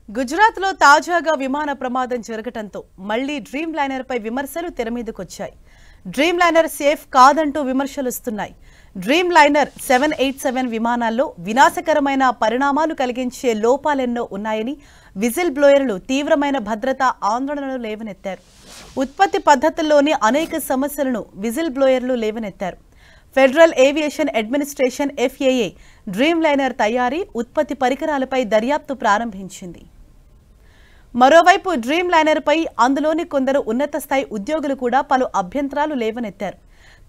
గుజరాత్లో తాజాగా విమాన ప్రమాదం జరగటంతో మళ్లీ డ్రీమ్ లైనర్ పై విమర్శలు తెరమీదకొచ్చాయి. డ్రీమ్ లైనర్ సేఫ్ కాదంటూ విమర్శలు వస్తున్నాయి. డ్రీమ్ లైనర్ 787 విమానాల్లో వినాశకరమైన పరిణామాలు కలిగించే లోపాలెన్నో ఉన్నాయని విజిల్ బ్లోయర్లు తీవ్రమైన భద్రతా ఆందోళనలు లేవనెత్తారు. ఉత్పత్తి పద్ధతుల్లోని అనేక సమస్యలను విజిల్ బ్లోయర్లు లేవనెత్తారు. Federal aviation administration FAA dreamliner తయారీ, ఉత్పత్తి పరికరాలపై దర్యాప్తు ప్రారంభించింది. మరోవైపు డ్రీమ్ లైనర్ పై అందులోని కొందరు ఉన్నత స్థాయి ఉద్యోగులు కూడా పలు అభ్యంతరాలు లేవనెత్తారు.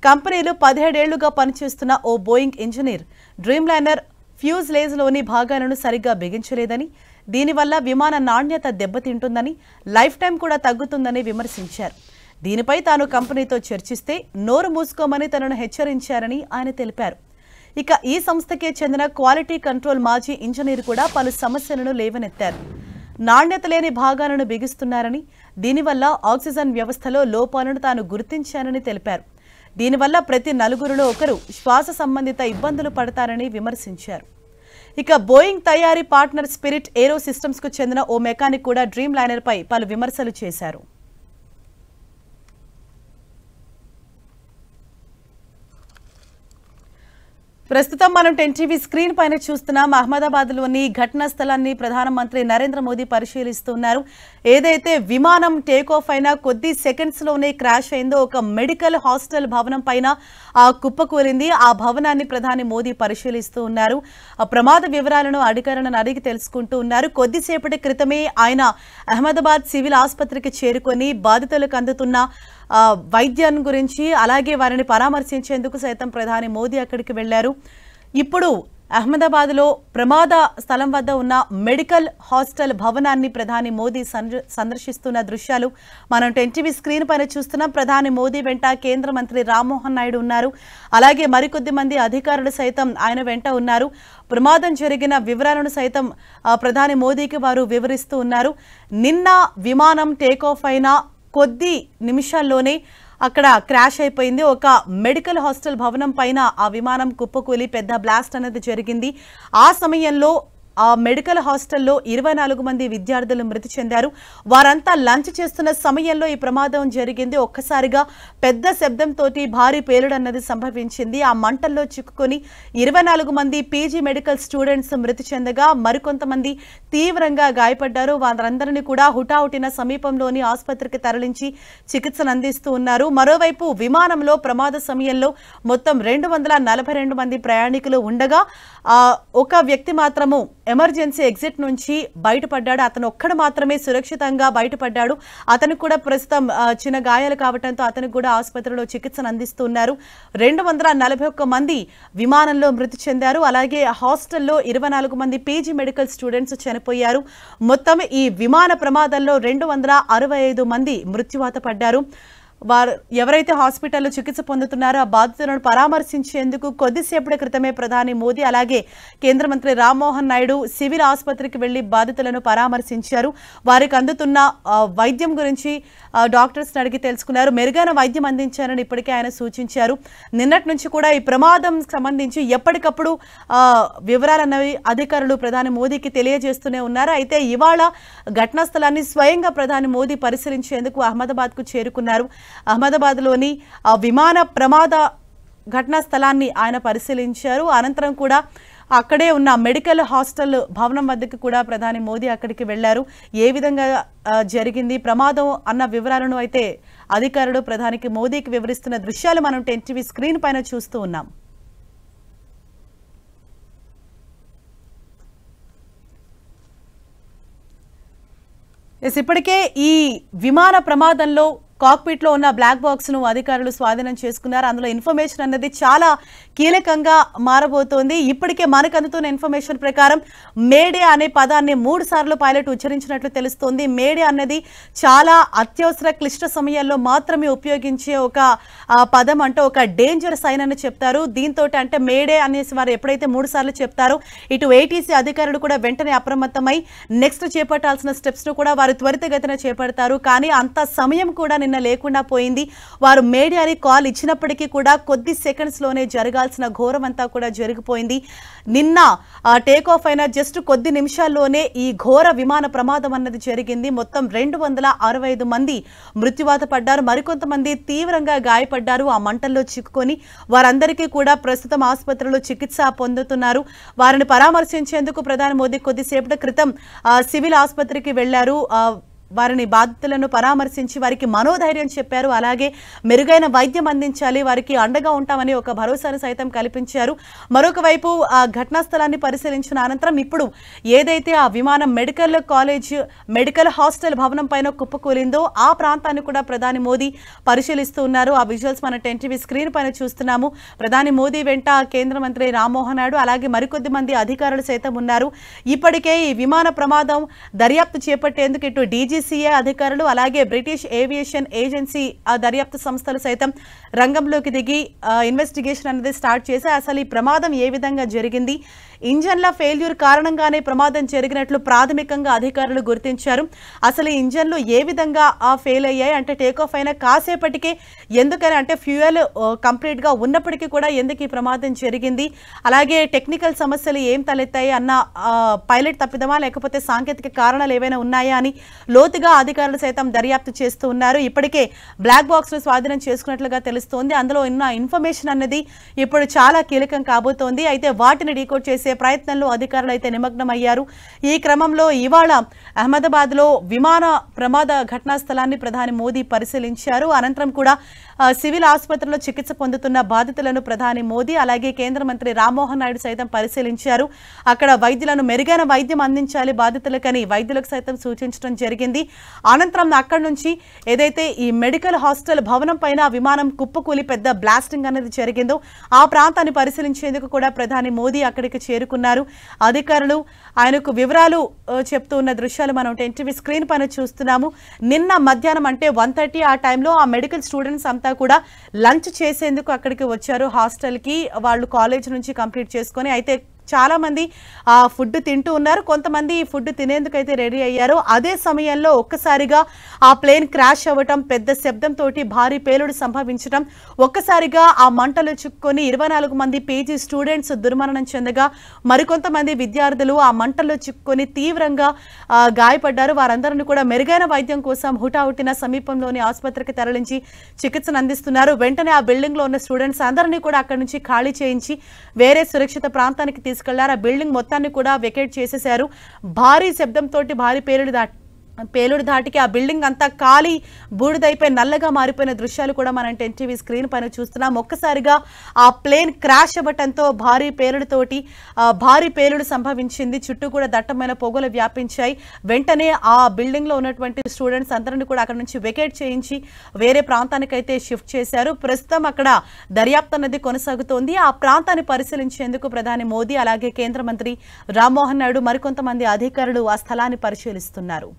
కంపెనీలో 17 ఏళ్లుగా పనిచేస్తున్న ఓ బోయింగ్ ఇంజనీర్ డ్రీమ్ లైనర్ ఫ్యూజ్లేజ్లోని భాగాలను సరిగ్గా బిగించలేదని, దీనివల్ల విమాన నాణ్యత దెబ్బతింటుందని, లైఫ్ టైం కూడా తగ్గుతుందని విమర్శించారు. దీనిపై తాను కంపెనీతో చర్చిస్తే నోరు మూసుకోమని తనను హెచ్చరించారని ఆయన తెలిపారు. ఇక ఈ సంస్థకే చెందిన క్వాలిటీ కంట్రోల్ మాజీ ఇంజనీర్ కూడా పలు సమస్యలను లేవనెత్తారు. నాణ్యత లేని భాగాలను బిగిస్తున్నారని, దీనివల్ల ఆక్సిజన్ వ్యవస్థలో లోపాలను తాను గుర్తించానని తెలిపారు. దీనివల్ల ప్రతి నలుగురిలో ఒకరు శ్వాస సంబంధిత ఇబ్బందులు పడతారని విమర్శించారు. ఇక బోయింగ్ తయారీ పార్ట్నర్ స్పిరిట్ ఏరో సిస్టమ్స్ కు చెందిన ఓ మెకానిక్ కూడా డ్రీమ్ లైనర్ పై పలు విమర్శలు చేశారు. ప్రస్తుతం మనం 10 టీవీ స్క్రీన్ పైన చూస్తున్నాం. అహ్మదాబాద్లోని ఘటనా స్థలాన్ని ప్రధానమంత్రి నరేంద్ర మోదీ పరిశీలిస్తున్నారు. ఏదైతే విమానం టేక్ ఆఫ్ అయినా కొద్ది సెకండ్స్లోనే క్రాష్ అయిందో ఒక మెడికల్ హాస్టల్ భవనం పైన కుప్పకూలింది. ఆ భవనాన్ని ప్రధాని మోదీ పరిశీలిస్తూ ఉన్నారు. ఆ ప్రమాద వివరాలను అధికారులను అడిగి తెలుసుకుంటూ ఉన్నారు. కొద్దిసేపటి క్రితమే ఆయన అహ్మదాబాద్ సివిల్ ఆసుపత్రికి చేరుకొని బాధితులకు అందుతున్న వైద్యం గురించి, అలాగే వారిని పరామర్శించేందుకు సైతం ప్రధాని మోదీ అక్కడికి వెళ్లారు. ఇప్పుడు అహ్మదాబాద్లో ప్రమాద స్థలం వద్ద ఉన్న మెడికల్ హాస్టల్ భవనాన్ని ప్రధాని మోదీ సందర్శిస్తున్న దృశ్యాలు మనం 10 టీవీ స్క్రీన్ పైన చూస్తున్నాం. ప్రధాని మోదీ వెంట కేంద్ర మంత్రి రామ్మోహన్ నాయుడు ఉన్నారు. అలాగే మరికొద్ది మంది అధికారులు సైతం ఆయన వెంట ఉన్నారు. ప్రమాదం జరిగిన వివరాలను సైతం ప్రధాని మోదీకి వారు వివరిస్తూ ఉన్నారు. నిన్న విమానం టేక్ ఆఫ్ అయిన కొద్ది నిమిషాల్లోనే అక్కడ క్రాష్ అయిపోయింది. ఒక మెడికల్ హాస్టల్ భవనం పైన ఆ విమానం కుప్పకూలి పెద్ద బ్లాస్ట్ అనేది జరిగింది. ఆ సమయంలో ఆ మెడికల్ హాస్టల్లో 24 మంది విద్యార్థులు మృతి చెందారు. వారంతా లంచ్ చేస్తున్న సమయంలో ఈ ప్రమాదం జరిగింది. ఒక్కసారిగా పెద్ద శబ్దంతో భారీ పేలుడు అన్నది సంభవించింది. ఆ మంటల్లో చిక్కుకొని 24 మంది PG మెడికల్ స్టూడెంట్స్ మృతి చెందగా మరికొంతమంది తీవ్రంగా గాయపడ్డారు. వారందరినీ కూడా హుటాహుటిన సమీపంలోని ఆసుపత్రికి తరలించి చికిత్సను అందిస్తూ ఉన్నారు. మరోవైపు విమానంలో ప్రమాద సమయంలో మొత్తం 242 మంది ప్రయాణికులు ఉండగా ఒక వ్యక్తి మాత్రము ఎమర్జెన్సీ ఎగ్జిట్ నుంచి బయటపడ్డాడు. అతను ఒక్కడు మాత్రమే సురక్షితంగా బయటపడ్డాడు. అతనికి కూడా ప్రస్తుతం చిన్న గాయాలు కావడంతో అతనికి కూడా ఆసుపత్రిలో చికిత్సను అందిస్తున్నారు. 241 మంది విమానంలో మృతి చెందారు. అలాగే హాస్టల్లో 24 మంది PG మెడికల్ స్టూడెంట్స్ చనిపోయారు. మొత్తం ఈ విమాన ప్రమాదంలో 265 మంది మృత్యువాత పడ్డారు. వారు ఎవరైతే హాస్పిటల్లో చికిత్స పొందుతున్నారో ఆ బాధితులను పరామర్శించేందుకు కొద్దిసేపటి క్రితమే ప్రధాని మోదీ అలాగే కేంద్ర మంత్రి రామ్మోహన్ నాయుడు సివిల్ ఆసుపత్రికి వెళ్లి బాధితులను పరామర్శించారు. వారికి అందుతున్న వైద్యం గురించి డాక్టర్స్ని అడిగి తెలుసుకున్నారు. మెరుగైన వైద్యం అందించారని ఇప్పటికే ఆయన సూచించారు. నిన్నటి నుంచి కూడా ఈ ప్రమాదం సంబంధించి ఎప్పటికప్పుడు వివరాలన్నవి అధికారులు ప్రధాని మోదీకి తెలియజేస్తూనే ఉన్నారు. అయితే ఇవాళ ఘటనా స్థలాన్ని స్వయంగా ప్రధాని మోదీ పరిశీలించేందుకు అహ్మదాబాద్కు చేరుకున్నారు. అహ్మదాబాద్లోని విమాన ప్రమాద ఘటనా స్థలాన్ని ఆయన పరిశీలించారు. అనంతరం కూడా అక్కడే ఉన్న మెడికల్ హాస్టల్ భవనం వద్దకు కూడా ప్రధాని మోదీ అక్కడికి వెళ్లారు. ఏ విధంగా జరిగింది ప్రమాదం అన్న వివరాలను అయితే అధికారులు ప్రధానికి మోదీకి వివరిస్తున్న దృశ్యాలు మనం 10 టీవీ స్క్రీన్ పైన చూస్తూ ఉన్నాం. ఇప్పటికే ఈ విమాన ప్రమాదంలో కాక్పిట్ లో ఉన్న బ్లాక్ బాక్స్ ను అధికారులు స్వాధీనం చేసుకున్నారు. అందులో ఇన్ఫర్మేషన్ అన్నది చాలా కీలకంగా మారబోతోంది. ఇప్పటికే మనకు అందుతున్న ఇన్ఫర్మేషన్ ప్రకారం మేడే అనే పదాన్ని 3 సార్లు పైలట్ ఉచ్చరించినట్లు తెలుస్తోంది. మేడే అన్నది చాలా అత్యవసర క్లిష్ట సమయాల్లో మాత్రమే ఉపయోగించే ఒక పదం, అంటే ఒక డేంజర్ సైన్ అని చెప్తారు. దీంతో అంటే మేడే అనేసి వారు ఎప్పుడైతే 3 సార్లు చెప్తారో ఇటు ATC అధికారులు కూడా వెంటనే అప్రమత్తమై నెక్స్ట్ చేపట్టాల్సిన స్టెప్స్ ను కూడా వారు త్వరితగతిన చేపడతారు. కానీ అంత సమయం కూడా నిన్న లేకుండా పోయింది. వారు మీడియాని కాల్ ఇచ్చినప్పటికీ కూడా కొద్ది సెకండ్స్ లోనే జరగాల్సిన ఘోరం అంతా కూడా జరిగిపోయింది. నిన్న టేక్ ఆఫ్ అయిన జస్ట్ కొద్ది నిమిషాల్లోనే ఈ ఘోర విమాన ప్రమాదం అన్నది జరిగింది. మొత్తం 265 మంది మృత్యువాత పడ్డారు. మరికొంతమంది తీవ్రంగా గాయపడ్డారు. ఆ మంటల్లో చిక్కుకొని వారందరికీ కూడా ప్రస్తుతం ఆసుపత్రిలో చికిత్స పొందుతున్నారు. వారిని పరామర్శించేందుకు ప్రధాని మోదీ కొద్దిసేపటి క్రితం సివిల్ ఆసుపత్రికి వెళ్లారు. వారిని బాధితులను పరామర్శించి వారికి మనోధైర్యం చెప్పారు. అలాగే మెరుగైన వైద్యం అందించాలి, వారికి అండగా ఉంటామని ఒక భరోసాను సైతం కల్పించారు. మరొక వైపు ఆ ఘటనా స్థలాన్ని పరిశీలించిన అనంతరం ఇప్పుడు ఏదైతే ఆ విమానం మెడికల్ హాస్టల్ భవనం పైన కుప్పకూలిందో ఆ ప్రాంతాన్ని కూడా ప్రధాని మోదీ పరిశీలిస్తూ ఉన్నారు. ఆ విజువల్స్ మన 10 టీవీ స్క్రీన్ పైన చూస్తున్నాము. ప్రధాని మోదీ వెంట కేంద్ర మంత్రి రామ్మోహన్ నాయుడు అలాగే మరికొద్ది మంది అధికారులు సైతం ఉన్నారు. ఇప్పటికే ఈ విమాన ప్రమాదం దర్యాప్తు చేపట్టేందుకు ఇటు DGCA అధికారులు అలాగే బ్రిటిష్ ఏవియేషన్ ఏజెన్సీ దర్యాప్తు సంస్థలు సైతం రంగంలోకి దిగి ఇన్వెస్టిగేషన్ అనేది స్టార్ట్ చేసి అసలు ఈ ప్రమాదం ఏ విధంగా జరిగింది, ఇంజన్ల ఫెయిల్యూర్ కారణంగానే ప్రమాదం జరిగినట్లు ప్రాథమికంగా అధికారులు గుర్తించారు. అసలు ఈ ఇంజన్లు ఏ విధంగా ఫెయిల్ అయ్యాయి అంటే టేక్ ఆఫ్ అయిన కాసేపటికే ఎందుకని అంటే ఫ్యూయల్ కంప్లీట్ గా ఉన్నప్పటికీ కూడా ఎందుకు ఈ ప్రమాదం జరిగింది, అలాగే టెక్నికల్ సమస్యలు ఏం తలెత్తాయి అన్న పైలట్ తప్పిదమా లేకపోతే సాంకేతిక కారణాలు ఏవైనా ఉన్నాయా అని లోతుగా అధికారులు సైతం దర్యాప్తు చేస్తూ ఉన్నారు. ఇప్పటికే బ్లాక్ బాక్స్ ను స్వాధీనం చేసుకున్నట్లుగా తెలుస్తోంది. అందులో ఉన్న ఇన్ఫర్మేషన్ అన్నది ఇప్పుడు చాలా కీలకం కాబోతోంది. అయితే వాటిని డీకోడ్ చేసే ప్రయత్నంలో అధికారులు అయితే నిమగ్నమయ్యారు. ఈ క్రమంలో ఇవాళ అహ్మదాబాద్ లో విమాన ప్రమాద ఘటనా స్థలాన్ని ప్రధాని మోదీ పరిశీలించారు. అనంతరం కూడా సివిల్ ఆసుపత్రిలో చికిత్స పొందుతున్న బాధితులను ప్రధాని మోదీ అలాగే కేంద్ర మంత్రి రామ్మోహన్ నాయుడు సైతం పరిశీలించారు. అక్కడ వైద్యులను మెరుగైన వైద్యం అందించాలి బాధితులకని వైద్యులకు సైతం సూచించడం జరిగింది. అనంతరం అక్కడి నుంచి ఏదైతే ఈ మెడికల్ హాస్టల్ భవనం పైన విమానం కుప్పకూలి పెద్ద బ్లాస్టింగ్ అనేది జరిగిందో ఆ ప్రాంతాన్ని పరిశీలించేందుకు కూడా ప్రధాని మోదీ అక్కడికి చేరుకున్నారు. అధికారులు ఆయనకు వివరాలు చెప్తూ ఉన్న దృశ్యాలు మనం 10 టీవీ స్క్రీన్ పైన చూస్తున్నాము. నిన్న మధ్యాహ్నం అంటే 1:30 ఆ టైంలో ఆ మెడికల్ స్టూడెంట్స్ అంతా కూడా లంచ్ చేసేందుకు అక్కడికి వచ్చారు హాస్టల్కి. వాళ్ళు కాలేజ్ నుంచి కంప్లీట్ చేసుకొని అయితే చాలా మంది ఆ ఫుడ్ తింటూ ఉన్నారు. కొంతమంది ఫుడ్ తినేందుకైతే రెడీ అయ్యారు. అదే సమయంలో ఒక్కసారిగా ఆ ప్లేన్ క్రాష్ అవ్వటం, పెద్ద శబ్దంతో భారీ పేలుడు సంభవించడం, ఒక్కసారిగా ఆ మంటలు చిక్కుకొని 24 మంది పీజీ స్టూడెంట్స్ దుర్మరణం చెందగా మరికొంతమంది విద్యార్థులు ఆ మంటల్లో చిక్కుకొని తీవ్రంగా గాయపడ్డారు. వారందరినీ కూడా మెరుగైన వైద్యం కోసం హుటాహుటిన సమీపంలోని ఆసుపత్రికి తరలించి చికిత్సను అందిస్తున్నారు. వెంటనే ఆ బిల్డింగ్ లో ఉన్న స్టూడెంట్స్ అందరినీ కూడా అక్కడి నుంచి ఖాళీ చేయించి వేరే సురక్షిత ప్రాంతానికి తీసుకెళ్లారు. ఆ బిల్డింగ్ మొత్తాన్ని కూడా వెకేట్ చేసేశారు. భారీ శబ్దంతో భారీ పేలుడు ధాటికి ఆ బిల్డింగ్ అంతా కాలి బూడిదైపోయి నల్లగా మారిపోయిన దృశ్యాలు కూడా మనం 10 టీవీ స్క్రీన్ పైన చూస్తున్నాం. ఒక్కసారిగా ఆ ప్లేన్ క్రాష్ అవ్వటంతో భారీ పేలుడు సంభవించింది. చుట్టూ కూడా దట్టమైన పొగలు వ్యాపించాయి. వెంటనే ఆ బిల్డింగ్ లో ఉన్నటువంటి స్టూడెంట్స్ అందరినీ కూడా అక్కడ నుంచి వెకేట్ చేయించి వేరే ప్రాంతానికైతే షిఫ్ట్ చేశారు. ప్రస్తుతం అక్కడ దర్యాప్తు అనేది కొనసాగుతోంది. ఆ ప్రాంతాన్ని పరిశీలించేందుకు ప్రధాని మోదీ అలాగే కేంద్ర మంత్రి రామ్మోహన్ నాయుడు మరికొంతమంది అధికారులు ఆ స్థలాన్ని పరిశీలిస్తున్నారు.